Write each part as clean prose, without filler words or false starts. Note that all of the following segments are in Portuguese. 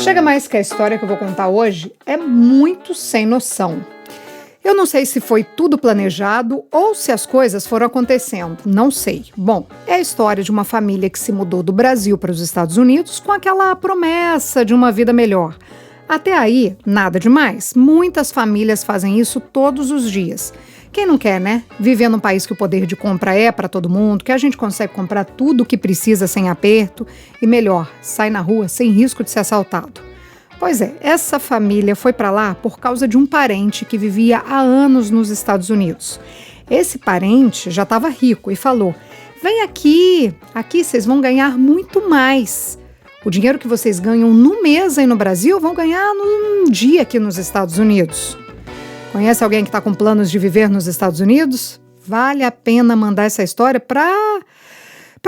Chega mais que a história que eu vou contar hoje é muito sem noção. Eu não sei se foi tudo planejado ou se as coisas foram acontecendo, não sei. Bom, é a história de uma família que se mudou do Brasil para os Estados Unidos com aquela promessa de uma vida melhor. Até aí, nada demais. Muitas famílias fazem isso todos os dias. Quem não quer, né? Viver num país que o poder de compra é para todo mundo, que a gente consegue comprar tudo o que precisa sem aperto e, melhor, sai na rua sem risco de ser assaltado. Pois é, essa família foi para lá por causa de um parente que vivia há anos nos Estados Unidos. Esse parente já estava rico e falou: "Vem aqui vocês vão ganhar muito mais. O dinheiro que vocês ganham no mês aí no Brasil vão ganhar num dia aqui nos Estados Unidos." Conhece alguém que está com planos de viver nos Estados Unidos? Vale a pena mandar essa história para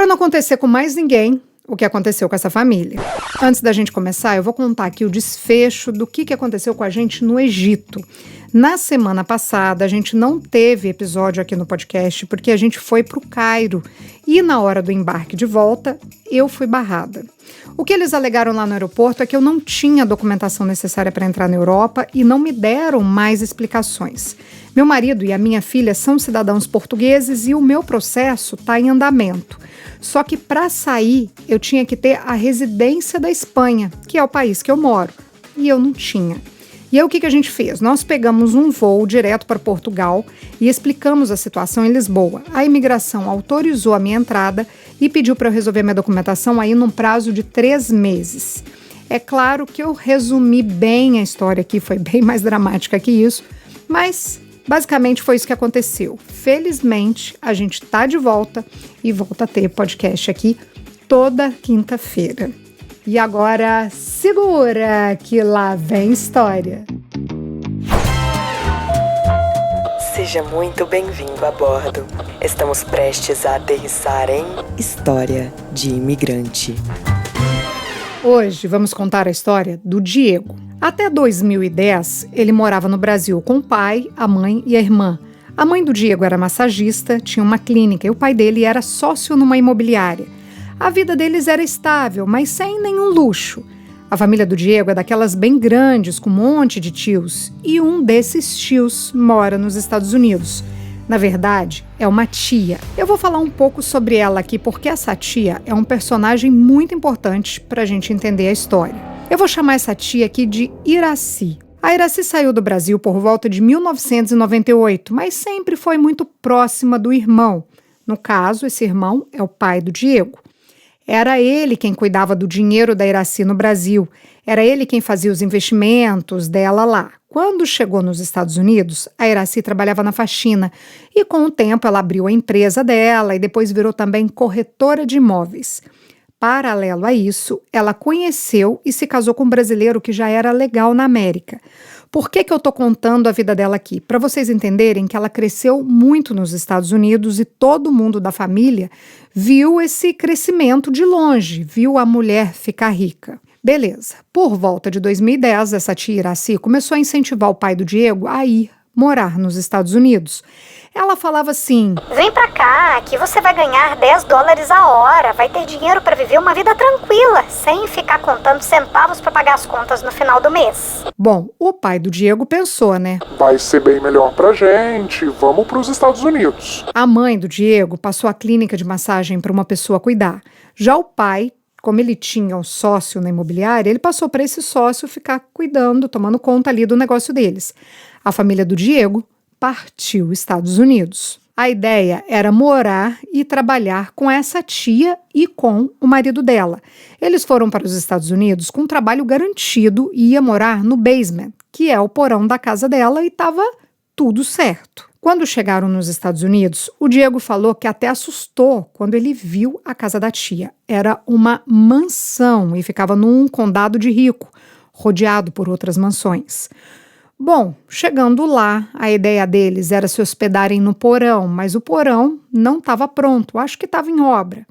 não acontecer com mais ninguém o que aconteceu com essa família. Antes da gente começar, eu vou contar aqui o desfecho do que aconteceu com a gente no Egito. Na semana passada, a gente não teve episódio aqui no podcast porque a gente foi para o Cairo e na hora do embarque de volta, eu fui barrada. O que eles alegaram lá no aeroporto é que eu não tinha a documentação necessária para entrar na Europa e não me deram mais explicações. Meu marido e a minha filha são cidadãos portugueses e o meu processo está em andamento. Só que para sair, eu tinha que ter a residência da Espanha, que é o país que eu moro, e eu não tinha. E aí o que a gente fez? Nós pegamos um voo direto para Portugal e explicamos a situação em Lisboa. A imigração autorizou a minha entrada e pediu para eu resolver minha documentação aí num prazo de 3 meses. É claro que eu resumi bem a história aqui, foi bem mais dramática que isso, mas basicamente foi isso que aconteceu. Felizmente, a gente está de volta e volta a ter podcast aqui toda quinta-feira. E agora, segura que lá vem história. Seja muito bem-vindo a bordo. Estamos prestes a aterrissar em História de Imigrante. Hoje vamos contar a história do Diego. Até 2010, ele morava no Brasil com o pai, a mãe e a irmã. A mãe do Diego era massagista, tinha uma clínica e o pai dele era sócio numa imobiliária. A vida deles era estável, mas sem nenhum luxo. A família do Diego é daquelas bem grandes, com um monte de tios, e um desses tios mora nos Estados Unidos. Na verdade, é uma tia. Eu vou falar um pouco sobre ela aqui, porque essa tia é um personagem muito importante para a gente entender a história. Eu vou chamar essa tia aqui de Iraci. A Iraci saiu do Brasil por volta de 1998, mas sempre foi muito próxima do irmão. No caso, esse irmão é o pai do Diego. Era ele quem cuidava do dinheiro da Iraci no Brasil. Era ele quem fazia os investimentos dela lá. Quando chegou nos Estados Unidos, a Iraci trabalhava na faxina e com o tempo ela abriu a empresa dela e depois virou também corretora de imóveis. Paralelo a isso, ela conheceu e se casou com um brasileiro que já era legal na América. Por que eu estou contando a vida dela aqui? Para vocês entenderem que ela cresceu muito nos Estados Unidos e todo mundo da família viu esse crescimento de longe, viu a mulher ficar rica. Beleza. Por volta de 2010, essa tia Iraci começou a incentivar o pai do Diego a ir morar nos Estados Unidos. Ela falava assim: "Vem pra cá, aqui você vai ganhar $10 a hora, vai ter dinheiro pra viver uma vida tranquila, sem ficar contando centavos pra pagar as contas no final do mês." Bom, o pai do Diego pensou, né? Vai ser bem melhor pra gente, vamos pros Estados Unidos. A mãe do Diego passou a clínica de massagem para uma pessoa cuidar. Já o pai, como ele tinha um sócio na imobiliária, ele passou para esse sócio ficar cuidando, tomando conta ali do negócio deles. A família do Diego partiu Estados Unidos. A ideia era morar e trabalhar com essa tia e com o marido dela. Eles foram para os Estados Unidos com um trabalho garantido e ia morar no basement, que é o porão da casa dela, e estava tudo certo. Quando chegaram nos Estados Unidos, o Diego falou que até assustou quando ele viu a casa da tia. Era uma mansão e ficava num condado de rico, rodeado por outras mansões. Bom, chegando lá, a ideia deles era se hospedarem no porão, mas o porão não estava pronto, acho que estava em obra.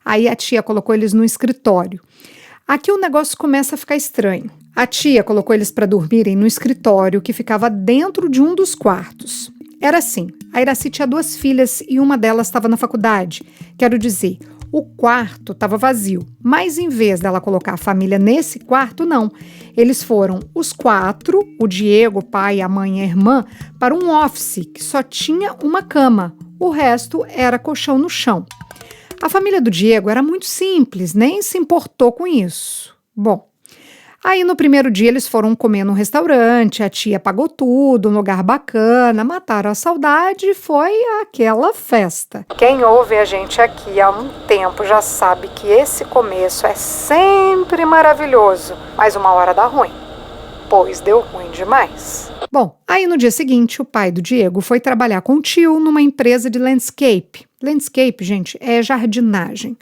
Aí a tia colocou eles no escritório. Aqui o negócio começa a ficar estranho. A tia colocou eles para dormirem no escritório que ficava dentro de um dos quartos. Era assim, a Iraci tinha 2 filhas e uma delas estava na faculdade. Quero dizer, O quarto estava vazio, mas em vez dela colocar a família nesse quarto, não. Eles foram os 4, o Diego, o pai, a mãe e a irmã, para um office que só tinha uma cama. O resto era colchão no chão. A família do Diego era muito simples, nem se importou com isso. Bom, aí no primeiro dia eles foram comer num restaurante, a tia pagou tudo, um lugar bacana, mataram a saudade e foi aquela festa. Quem ouve a gente aqui há um tempo já sabe que esse começo é sempre maravilhoso, mas uma hora dá ruim, pois deu ruim demais. Bom, aí no dia seguinte o pai do Diego foi trabalhar com o tio numa empresa de landscape. Landscape, gente, é jardinagem.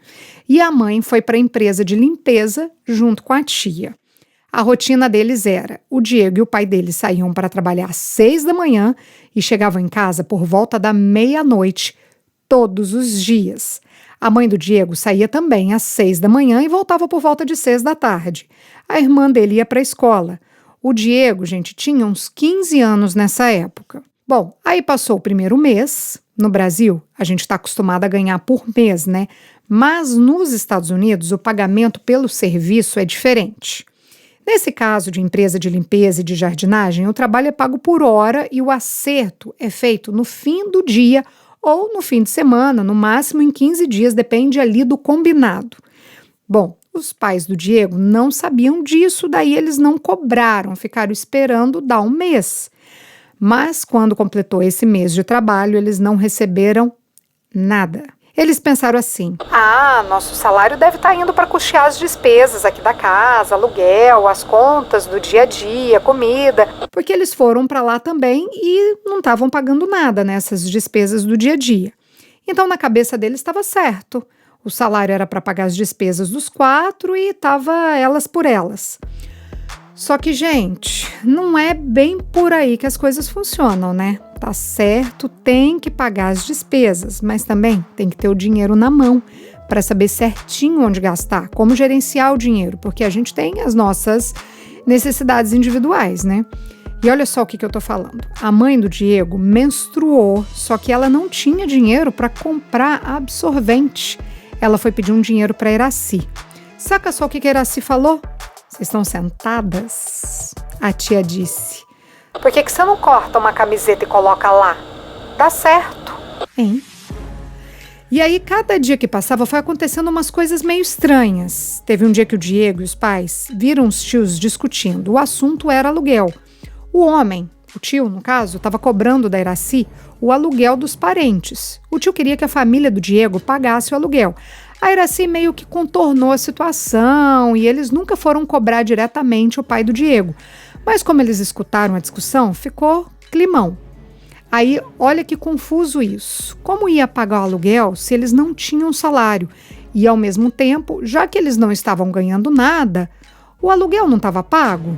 E a mãe foi para a empresa de limpeza junto com a tia. A rotina deles era, o Diego e o pai dele saíam para trabalhar às 6 da manhã e chegavam em casa por volta da meia-noite, todos os dias. A mãe do Diego saía também às 6 da manhã e voltava por volta de 6 da tarde. A irmã dele ia para a escola. O Diego, gente, tinha uns 15 anos nessa época. Bom, aí passou o primeiro mês. No Brasil, a gente está acostumado a ganhar por mês, né? Mas nos Estados Unidos, o pagamento pelo serviço é diferente. Nesse caso de empresa de limpeza e de jardinagem, o trabalho é pago por hora e o acerto é feito no fim do dia ou no fim de semana, no máximo em 15 dias, depende ali do combinado. Bom, os pais do Diego não sabiam disso, daí eles não cobraram, ficaram esperando dar um mês. Mas quando completou esse mês de trabalho, eles não receberam nada. Eles pensaram assim: nosso salário deve estar indo para custear as despesas aqui da casa, aluguel, as contas do dia a dia, comida. Porque eles foram para lá também e não estavam pagando nada nessas despesas do dia a dia. Então, na cabeça deles estava certo. O salário era para pagar as despesas dos 4 e estava elas por elas. Só que, gente, não é bem por aí que as coisas funcionam, né? Tá certo, tem que pagar as despesas, mas também tem que ter o dinheiro na mão para saber certinho onde gastar, como gerenciar o dinheiro, porque a gente tem as nossas necessidades individuais, né? E olha só o que eu tô falando. A mãe do Diego menstruou, só que ela não tinha dinheiro para comprar absorvente. Ela foi pedir um dinheiro para Iraci. Saca só o que a Iraci falou? Vocês estão sentadas? A tia disse: por que você não corta uma camiseta e coloca lá? Dá certo. Hein? E aí, cada dia que passava, foi acontecendo umas coisas meio estranhas. Teve um dia que o Diego e os pais viram os tios discutindo. O assunto era aluguel. O homem, o tio, no caso, estava cobrando da Iraci o aluguel dos parentes. O tio queria que a família do Diego pagasse o aluguel. A Iraci meio que contornou a situação e eles nunca foram cobrar diretamente o pai do Diego. Mas como eles escutaram a discussão, ficou climão. Aí, olha que confuso isso. Como ia pagar o aluguel se eles não tinham salário? E, ao mesmo tempo, já que eles não estavam ganhando nada, o aluguel não estava pago?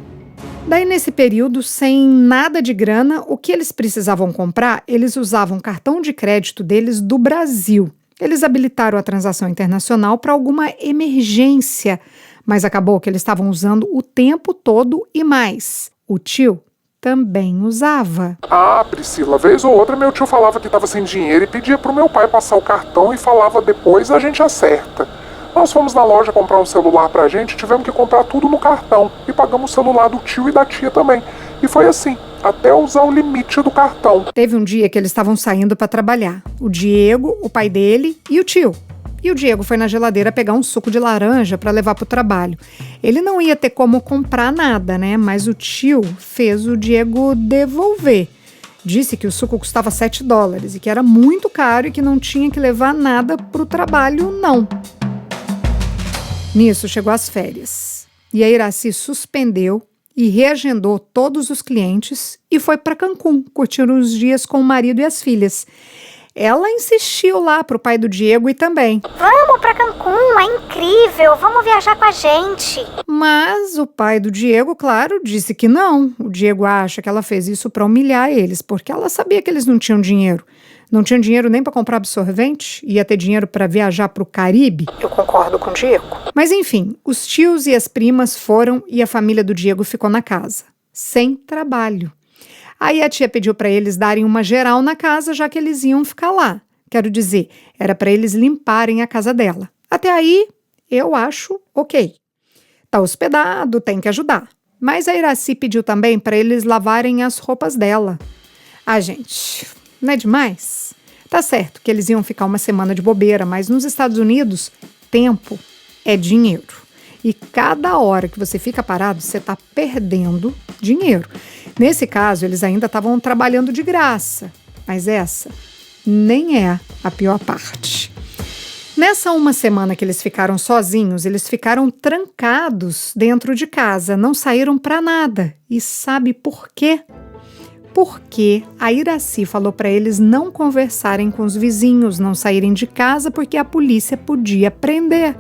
Daí, nesse período, sem nada de grana, o que eles precisavam comprar, eles usavam o cartão de crédito deles do Brasil. Eles habilitaram a transação internacional para alguma emergência, mas acabou que eles estavam usando o tempo todo e mais. O tio também usava. Priscila, vez ou outra meu tio falava que estava sem dinheiro e pedia pro meu pai passar o cartão e falava depois a gente acerta. Nós fomos na loja comprar um celular pra gente, tivemos que comprar tudo no cartão e pagamos o celular do tio e da tia também. E foi assim, até usar o limite do cartão. Teve um dia que eles estavam saindo para trabalhar. O Diego, o pai dele e o tio. E o Diego foi na geladeira pegar um suco de laranja para levar para o trabalho. Ele não ia ter como comprar nada, né? Mas o tio fez o Diego devolver. Disse que o suco custava $7 e que era muito caro e que não tinha que levar nada para o trabalho, não. Nisso chegou as férias. E a Iraci suspendeu e reagendou todos os clientes e foi para Cancún, curtir uns dias com o marido e as filhas. Ela insistiu lá pro pai do Diego e também. Vamos pra Cancún, é incrível, vamos viajar com a gente. Mas o pai do Diego, claro, disse que não. O Diego acha que ela fez isso para humilhar eles, porque ela sabia que eles não tinham dinheiro. Não tinham dinheiro nem para comprar absorvente, ia ter dinheiro para viajar para o Caribe. Eu concordo com o Diego. Mas enfim, os tios e as primas foram e a família do Diego ficou na casa, sem trabalho. Aí a tia pediu para eles darem uma geral na casa, já que eles iam ficar lá. Quero dizer, era para eles limparem a casa dela. Até aí, eu acho ok. Tá hospedado, tem que ajudar. Mas a Iracy pediu também para eles lavarem as roupas dela. Ah, gente, não é demais? Tá certo que eles iam ficar uma semana de bobeira, mas nos Estados Unidos, tempo é dinheiro. E cada hora que você fica parado, você tá perdendo dinheiro. Nesse caso, eles ainda estavam trabalhando de graça. Mas essa nem é a pior parte. Nessa uma semana que eles ficaram sozinhos, eles ficaram trancados dentro de casa, não saíram para nada. E sabe por quê? Porque a Iracy falou para eles não conversarem com os vizinhos, não saírem de casa porque a polícia podia prender.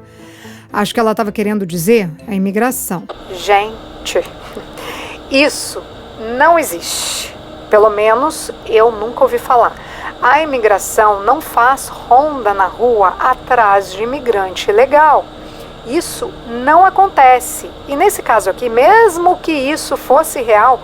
Acho que ela estava querendo dizer a imigração. Gente, isso não existe. Pelo menos eu nunca ouvi falar. A imigração não faz ronda na rua atrás de imigrante ilegal. Isso não acontece. E nesse caso aqui, mesmo que isso fosse real,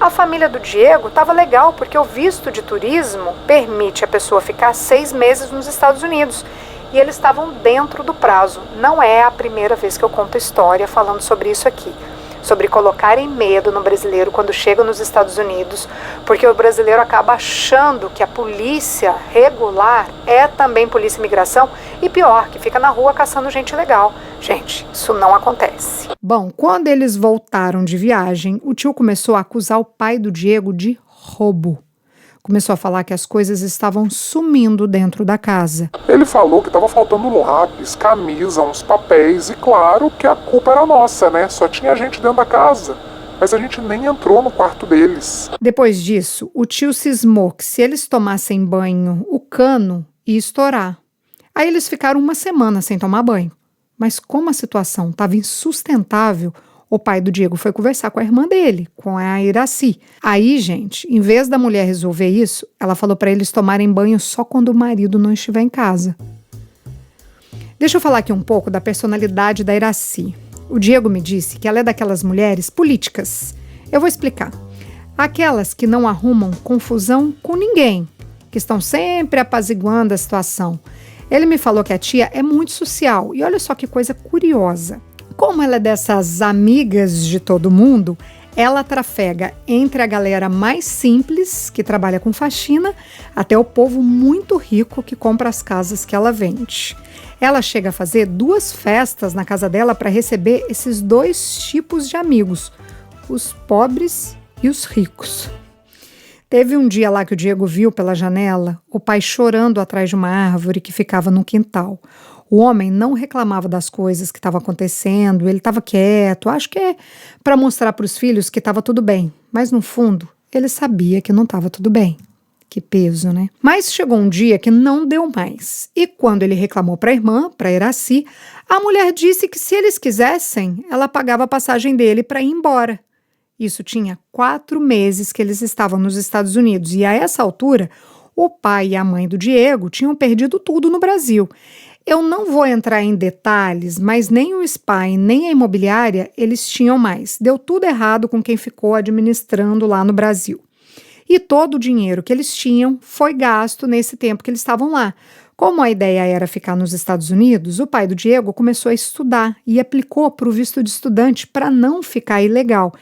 a família do Diego estava legal, porque o visto de turismo permite a pessoa ficar 6 meses nos Estados Unidos. E eles estavam dentro do prazo. Não é a primeira vez que eu conto história falando sobre isso aqui. Sobre colocarem medo no brasileiro quando chega nos Estados Unidos, porque o brasileiro acaba achando que a polícia regular é também polícia e imigração, e pior, que fica na rua caçando gente legal. Gente, isso não acontece. Bom, quando eles voltaram de viagem, o tio começou a acusar o pai do Diego de roubo. Começou a falar que as coisas estavam sumindo dentro da casa. Ele falou que estava faltando lápis, camisa, uns papéis e claro que a culpa era nossa, né? Só tinha gente dentro da casa, mas a gente nem entrou no quarto deles. Depois disso, o tio cismou que se eles tomassem banho, o cano ia estourar. Aí eles ficaram uma semana sem tomar banho. Mas como a situação estava insustentável, o pai do Diego foi conversar com a irmã dele, com a Iracy. Aí, gente, em vez da mulher resolver isso, ela falou para eles tomarem banho só quando o marido não estiver em casa. Deixa eu falar aqui um pouco da personalidade da Iracy. O Diego me disse que ela é daquelas mulheres políticas. Eu vou explicar. Aquelas que não arrumam confusão com ninguém, que estão sempre apaziguando a situação. Ele me falou que a tia é muito social. E olha só que coisa curiosa. Como ela é dessas amigas de todo mundo, ela trafega entre a galera mais simples, que trabalha com faxina, até o povo muito rico que compra as casas que ela vende. Ela chega a fazer 2 festas na casa dela para receber esses 2 tipos de amigos, os pobres e os ricos. Teve um dia lá que o Diego viu pela janela o pai chorando atrás de uma árvore que ficava no quintal. O homem não reclamava das coisas que estavam acontecendo, ele estava quieto, acho que é para mostrar para os filhos que estava tudo bem. Mas no fundo, ele sabia que não estava tudo bem. Que peso, né? Mas chegou um dia que não deu mais. E quando ele reclamou para a irmã, para a Iracy, a mulher disse que se eles quisessem, ela pagava a passagem dele para ir embora. Isso tinha 4 meses que eles estavam nos Estados Unidos. E a essa altura, o pai e a mãe do Diego tinham perdido tudo no Brasil. Eu não vou entrar em detalhes, mas nem o spa e nem a imobiliária eles tinham mais. Deu tudo errado com quem ficou administrando lá no Brasil. E todo o dinheiro que eles tinham foi gasto nesse tempo que eles estavam lá. Como a ideia era ficar nos Estados Unidos, o pai do Diego começou a estudar e aplicou para o visto de estudante para não ficar ilegal.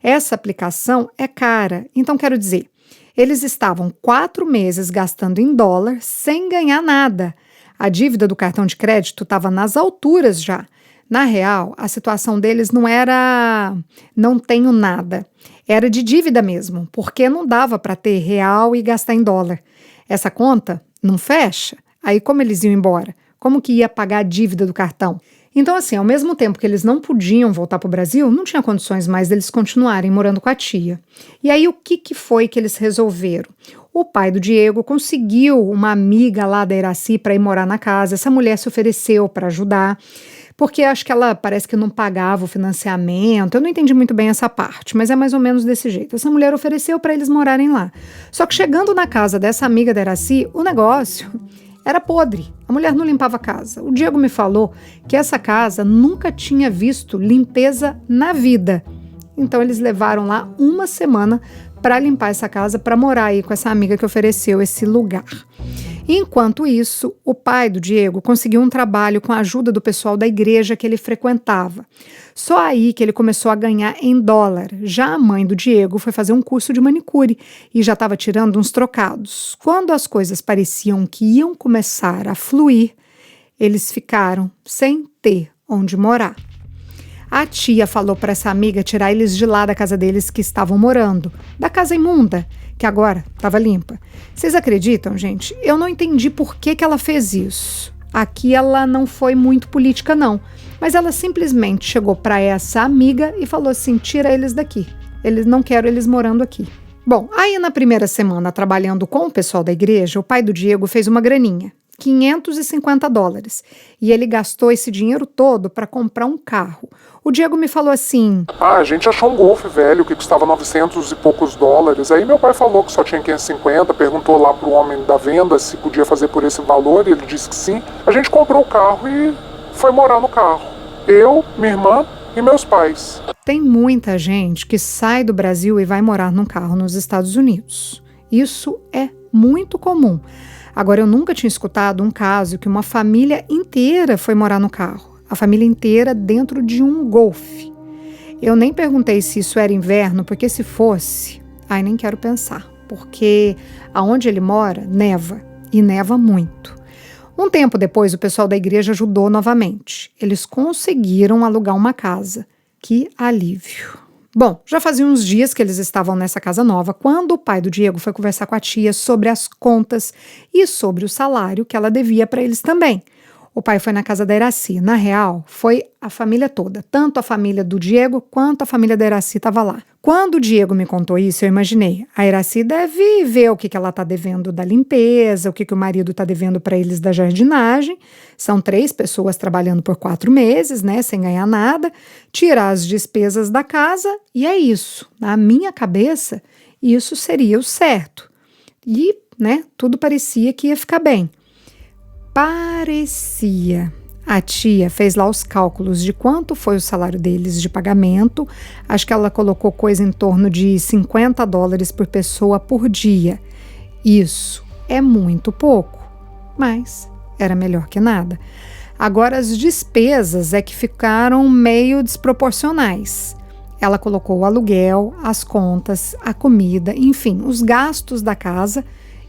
Essa aplicação é cara, então quero dizer, eles estavam 4 meses gastando em dólar sem ganhar nada. A dívida do cartão de crédito estava nas alturas já. Na real, a situação deles não era não tenho nada. Era de dívida mesmo, porque não dava para ter real e gastar em dólar. Essa conta não fecha. Aí como eles iam embora? Como que ia pagar a dívida do cartão? Então assim, ao mesmo tempo que eles não podiam voltar para o Brasil, não tinha condições mais deles continuarem morando com a tia. E aí o que foi que eles resolveram? O pai do Diego conseguiu uma amiga lá da Iracy para ir morar na casa. Essa mulher se ofereceu para ajudar, porque acho que ela parece que não pagava o financiamento. Eu não entendi muito bem essa parte, mas é mais ou menos desse jeito. Essa mulher ofereceu para eles morarem lá. Só que chegando na casa dessa amiga da Iracy, o negócio era podre. A mulher não limpava a casa. O Diego me falou que essa casa nunca tinha visto limpeza na vida. Então eles levaram lá uma semana para limpar essa casa, para morar aí com essa amiga que ofereceu esse lugar. Enquanto isso, o pai do Diego conseguiu um trabalho com a ajuda do pessoal da igreja que ele frequentava. Só aí que ele começou a ganhar em dólar. Já a mãe do Diego foi fazer um curso de manicure e já estava tirando uns trocados. Quando as coisas pareciam que iam começar a fluir, eles ficaram sem ter onde morar. A tia falou para essa amiga tirar eles de lá da casa deles que estavam morando, da casa imunda, que agora estava limpa. Vocês acreditam, gente? Eu não entendi por que ela fez isso. Aqui ela não foi muito política, não. Mas ela simplesmente chegou para essa amiga e falou assim, tira eles daqui. Não quero eles morando aqui. Bom, aí na primeira semana trabalhando com o pessoal da igreja, o pai do Diego fez uma graninha. $550. E ele gastou esse dinheiro todo para comprar um carro. O Diego me falou assim... A gente achou um Golf velho que custava 900 e poucos dólares. Aí meu pai falou que só tinha 550, perguntou lá pro homem da venda se podia fazer por esse valor, e ele disse que sim. A gente comprou o carro e foi morar no carro. Eu, minha irmã e meus pais. Tem muita gente que sai do Brasil e vai morar num carro nos Estados Unidos. Isso é muito comum. Agora, eu nunca tinha escutado um caso que uma família inteira foi morar no carro. A família inteira dentro de um Golf. Eu nem perguntei se isso era inverno, porque se fosse, nem quero pensar. Porque aonde ele mora, neva. E neva muito. Um tempo depois, o pessoal da igreja ajudou novamente. Eles conseguiram alugar uma casa. Que alívio. Bom, já fazia uns dias que eles estavam nessa casa nova, quando o pai do Diego foi conversar com a tia sobre as contas e sobre o salário que ela devia para eles também. O pai foi na casa da Iraci. Na real, foi a família toda. Tanto a família do Diego quanto a família da Iraci estava lá. Quando o Diego me contou isso, eu imaginei. A Iraci deve ver o que ela está devendo da limpeza, o que o marido está devendo para eles da jardinagem. São 3 pessoas trabalhando por 4 meses, né, sem ganhar nada. Tirar as despesas da casa e é isso. Na minha cabeça, isso seria o certo. E, né, tudo parecia que ia ficar bem. Parecia. A tia fez lá os cálculos de quanto foi o salário deles de pagamento. Acho que ela colocou coisa em torno de $50 por pessoa por dia. Isso é muito pouco, mas era melhor que nada. Agora as despesas é que ficaram meio desproporcionais. Ela colocou o aluguel, as contas, a comida, enfim, os gastos da casa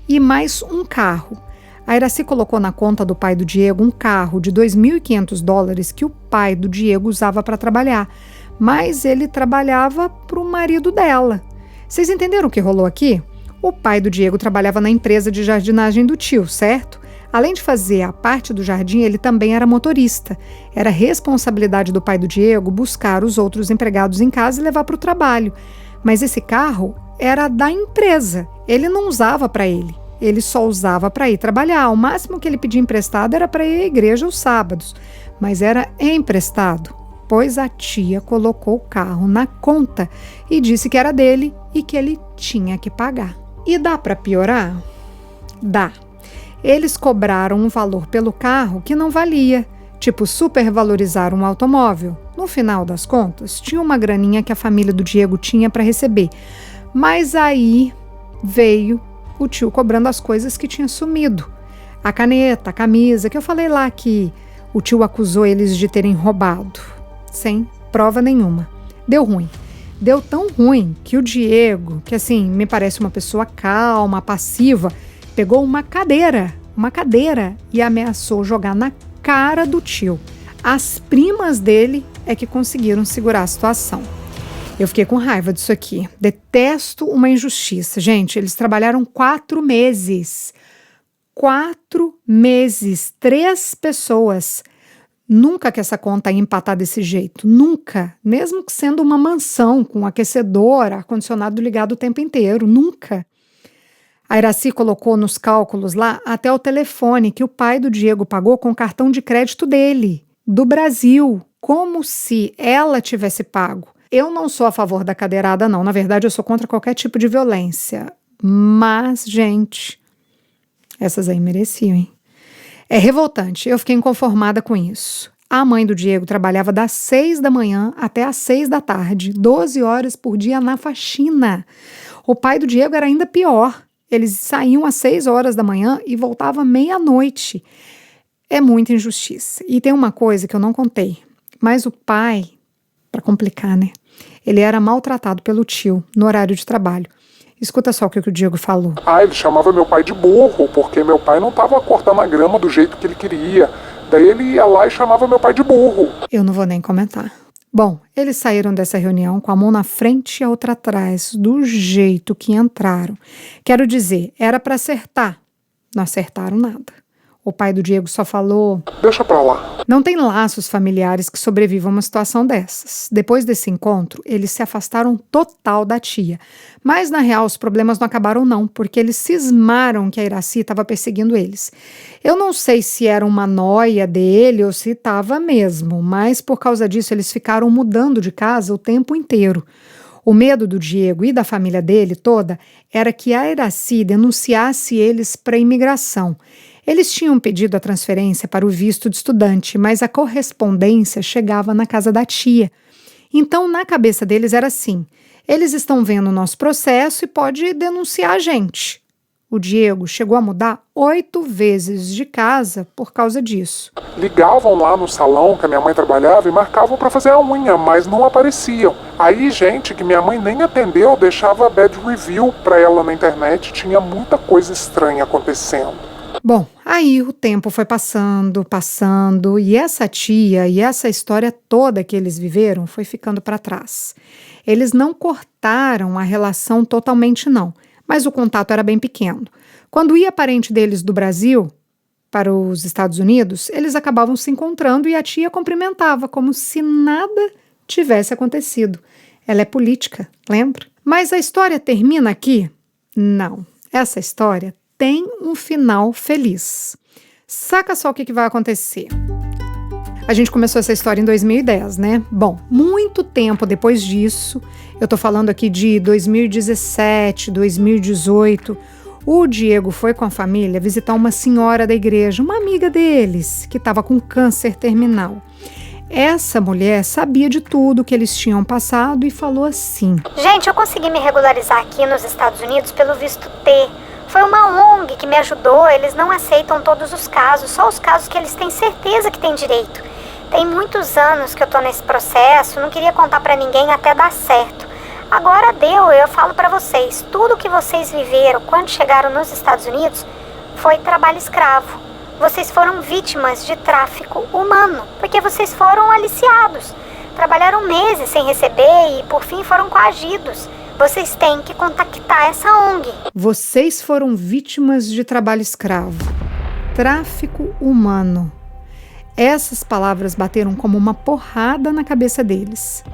e mais um carro. A Iraci colocou na conta do pai do Diego um carro de $2.500 que o pai do Diego usava para trabalhar, mas ele trabalhava para o marido dela. Vocês entenderam o que rolou aqui? O pai do Diego trabalhava na empresa de jardinagem do tio, certo? Além de fazer a parte do jardim, ele também era motorista. Era responsabilidade do pai do Diego buscar os outros empregados em casa e levar para o trabalho. Mas esse carro era da empresa, ele não usava para ele. Ele só usava para ir trabalhar. O máximo que ele pedia emprestado era para ir à igreja aos sábados. Mas era emprestado, pois a tia colocou o carro na conta e disse que era dele e que ele tinha que pagar. E dá para piorar? Dá. Eles cobraram um valor pelo carro que não valia, tipo supervalorizar um automóvel. No final das contas, tinha uma graninha que a família do Diego tinha para receber. Mas aí veio o tio cobrando as coisas que tinha sumido. A caneta, a camisa, que eu falei lá que o tio acusou eles de terem roubado. Sem prova nenhuma. Deu ruim. Deu tão ruim que o Diego, que assim, me parece uma pessoa calma, passiva, pegou uma cadeira e ameaçou jogar na cara do tio. As primas dele é que conseguiram segurar a situação. Eu fiquei com raiva disso aqui. Detesto uma injustiça. Gente, eles trabalharam 4 meses. 4 meses. 3 pessoas. Nunca que essa conta ia empatar desse jeito. Nunca. Mesmo que sendo uma mansão com aquecedor, ar-condicionado ligado o tempo inteiro. Nunca. A Iraci colocou nos cálculos lá até o telefone que o pai do Diego pagou com o cartão de crédito dele, do Brasil. Como se ela tivesse pago. Eu não sou a favor da cadeirada, não. Na verdade, eu sou contra qualquer tipo de violência. Mas, gente, essas aí mereciam, hein? É revoltante. Eu fiquei inconformada com isso. A mãe do Diego trabalhava das 6 da manhã até às 6 da tarde, 12 horas por dia na faxina. O pai do Diego era ainda pior. Eles saíam às 6 horas da manhã e voltavam meia-noite. É muita injustiça. E tem uma coisa que eu não contei, mas o pai, para complicar, né? Ele era maltratado pelo tio no horário de trabalho. Escuta só o que o Diego falou. Ele chamava meu pai de burro, porque meu pai não estava cortando a grama do jeito que ele queria. Daí ele ia lá e chamava meu pai de burro. Eu não vou nem comentar. Bom, eles saíram dessa reunião com a mão na frente e a outra atrás, do jeito que entraram. Quero dizer, era para acertar. Não acertaram nada. O pai do Diego só falou: deixa pra lá. Não tem laços familiares que sobrevivam a uma situação dessas. Depois desse encontro, eles se afastaram total da tia. Mas, na real, os problemas não acabaram não, porque eles cismaram que a Iracy estava perseguindo eles. Eu não sei se era uma noia dele ou se estava mesmo, mas por causa disso eles ficaram mudando de casa o tempo inteiro. O medo do Diego e da família dele toda era que a Iracy denunciasse eles para a imigração. Eles tinham pedido a transferência para o visto de estudante, mas a correspondência chegava na casa da tia. Então, na cabeça deles era assim: eles estão vendo o nosso processo e pode denunciar a gente. O Diego chegou a mudar 8 vezes de casa por causa disso. Ligavam lá no salão que a minha mãe trabalhava e marcavam para fazer a unha, mas não apareciam. Aí, gente que minha mãe nem atendeu, deixava bad review para ela na internet. Tinha muita coisa estranha acontecendo. Bom, aí o tempo foi passando, e essa tia e essa história toda que eles viveram foi ficando para trás. Eles não cortaram a relação totalmente não, mas o contato era bem pequeno. Quando ia parente deles do Brasil para os Estados Unidos, eles acabavam se encontrando e a tia cumprimentava como se nada tivesse acontecido. Ela é política, lembra? Mas a história termina aqui? Não, essa história tem um final feliz. Saca só o que vai acontecer. A gente começou essa história em 2010, né? Bom, muito tempo depois disso, eu tô falando aqui de 2017, 2018, o Diego foi com a família visitar uma senhora da igreja, uma amiga deles, que estava com câncer terminal. Essa mulher sabia de tudo que eles tinham passado e falou assim: Gente, eu consegui me regularizar aqui nos Estados Unidos pelo visto T. Foi uma ONG que me ajudou, eles não aceitam todos os casos, só os casos que eles têm certeza que têm direito. Tem muitos anos que eu tô nesse processo, não queria contar pra ninguém até dar certo. Agora deu, eu falo pra vocês, tudo que vocês viveram quando chegaram nos Estados Unidos foi trabalho escravo. Vocês foram vítimas de tráfico humano, porque vocês foram aliciados. Trabalharam meses sem receber e por fim foram coagidos. Vocês têm que contactar essa ONG. Vocês foram vítimas de trabalho escravo. Tráfico humano. Essas palavras bateram como uma porrada na cabeça deles.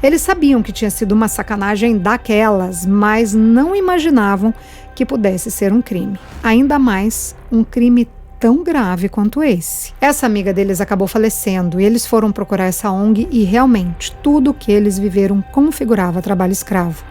Eles sabiam que tinha sido uma sacanagem daquelas, mas não imaginavam que pudesse ser um crime. Ainda mais um crime tão grave quanto esse. Essa amiga deles acabou falecendo e eles foram procurar essa ONG e realmente tudo o que eles viveram configurava trabalho escravo.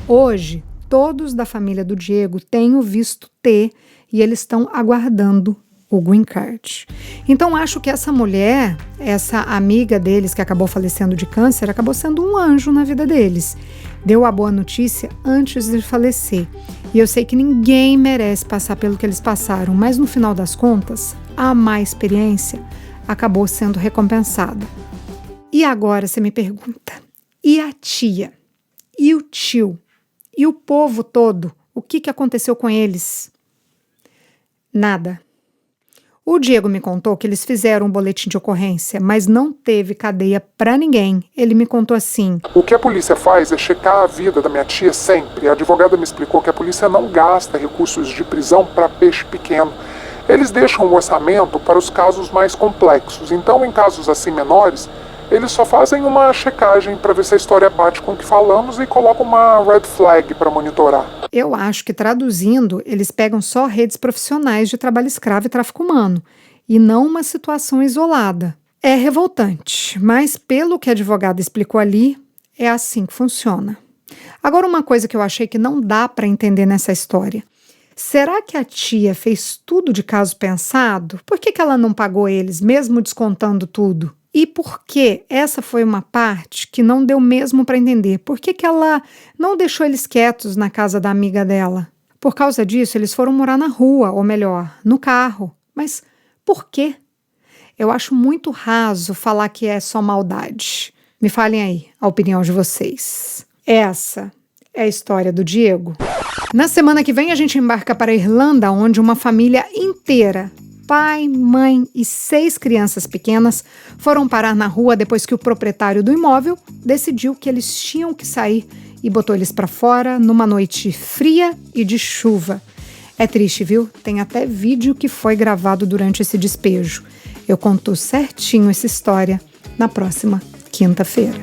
Hoje, todos da família do Diego têm o visto T e eles estão aguardando o green card. Então, acho que essa mulher, essa amiga deles que acabou falecendo de câncer, acabou sendo um anjo na vida deles. Deu a boa notícia antes de falecer. E eu sei que ninguém merece passar pelo que eles passaram, mas no final das contas, a má experiência acabou sendo recompensada. E agora você me pergunta, e a tia? E o tio? E o povo todo, o que aconteceu com eles? Nada. O Diego me contou que eles fizeram um boletim de ocorrência, mas não teve cadeia pra ninguém. Ele me contou assim: o que a polícia faz é checar a vida da minha tia sempre. A advogada me explicou que a polícia não gasta recursos de prisão para peixe pequeno. Eles deixam o orçamento para os casos mais complexos. Então, em casos assim menores, eles só fazem uma checagem para ver se a história bate com o que falamos e colocam uma red flag para monitorar. Eu acho que, traduzindo, eles pegam só redes profissionais de trabalho escravo e tráfico humano, e não uma situação isolada. É revoltante, mas pelo que a advogada explicou ali, é assim que funciona. Agora, uma coisa que eu achei que não dá para entender nessa história. Será que a tia fez tudo de caso pensado? Por que ela não pagou eles, mesmo descontando tudo? E por que essa foi uma parte que não deu mesmo para entender? Por que ela não deixou eles quietos na casa da amiga dela? Por causa disso, eles foram morar na rua, ou melhor, no carro. Mas por quê? Eu acho muito raso falar que é só maldade. Me falem aí a opinião de vocês. Essa é a história do Diego. Na semana que vem a gente embarca para a Irlanda, onde uma família inteira, pai, mãe e 6 crianças pequenas, foram parar na rua depois que o proprietário do imóvel decidiu que eles tinham que sair e botou eles para fora numa noite fria e de chuva. É triste, viu? Tem até vídeo que foi gravado durante esse despejo. Eu conto certinho essa história na próxima quinta-feira.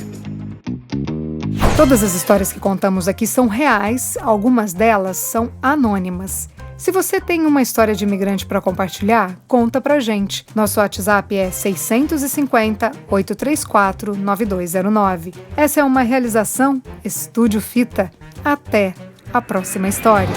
Todas as histórias que contamos aqui são reais, algumas delas são anônimas. Se você tem uma história de imigrante para compartilhar, conta pra gente. Nosso WhatsApp é 650-834-9209. Essa é uma realização Estúdio Fita. Até a próxima história.